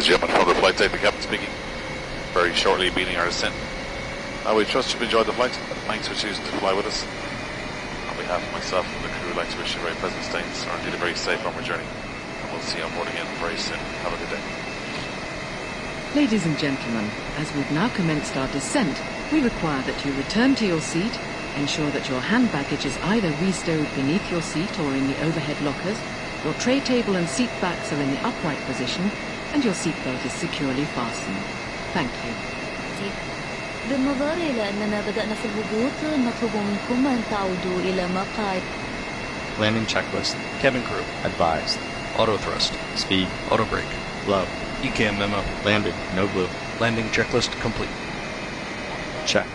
is Jim from the flight deck, the captain speaking. Very shortly beginning our descent. We trust you've enjoyed the flight. Thanks for choosing to fly with us. On behalf of myself and the crew, I'd like to wish you a very pleasant stay or indeed a very safe onward journey. And we'll see you on board again very soon. Have a good day. Ladies and gentlemen, as we've now commenced our descent, we require that you return to your seat, ensure that your hand baggage is either restowed beneath your seat or in the overhead lockers, your tray table and seat backs are in the upright position, and your seatbelt is securely fastened. Thank you. بالنظر إلى أننا بدأنا في الهبوط نطلب منكم أن تعودوا إلى مقاعد. Landing checklist. Cabin crew. Advised. Auto thrust. Speed. Auto brake. Low. ECAM memo. Landed. No blue. Landing checklist complete. Checked.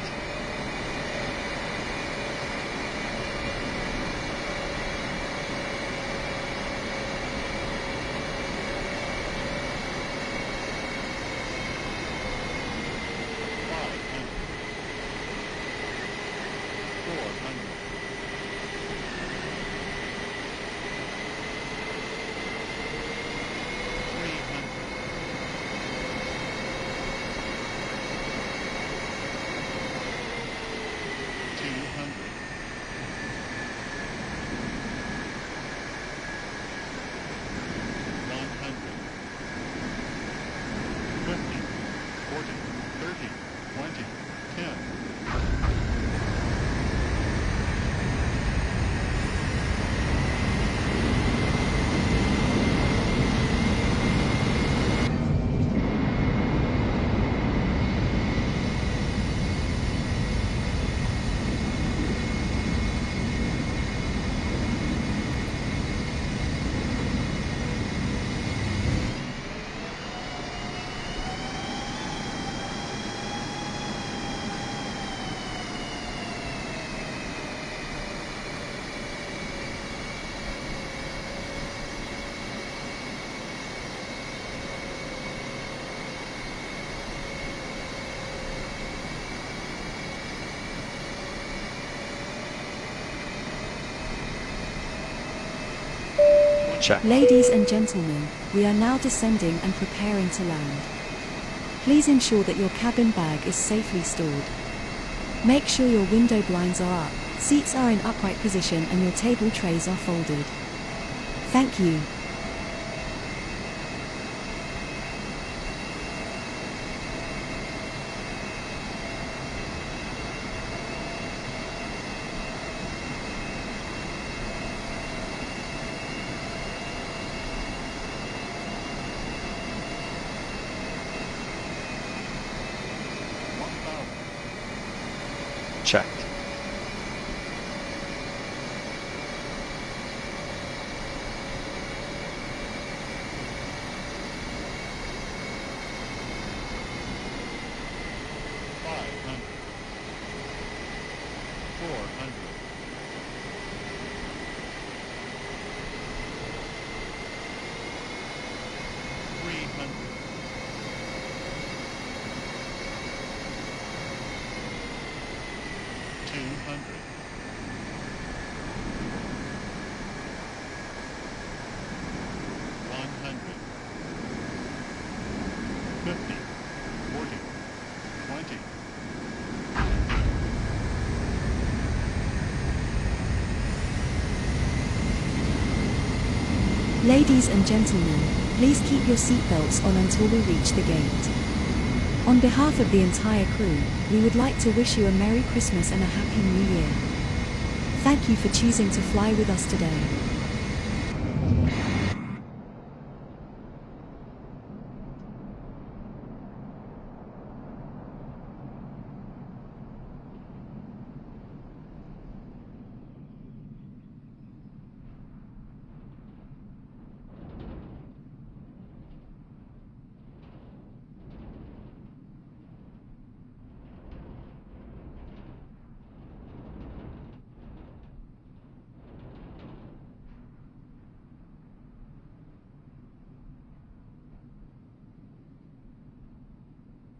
Check. Ladies and gentlemen, we are now descending and preparing to land. Please ensure that your cabin bag is safely stored. Make sure your window blinds are up, seats are in upright position and your table trays are folded. Thank you. Checked. Ladies and gentlemen, please keep your seatbelts on until we reach the gate. On behalf of the entire crew, we would like to wish you a Merry Christmas and a Happy New Year. Thank you for choosing to fly with us today.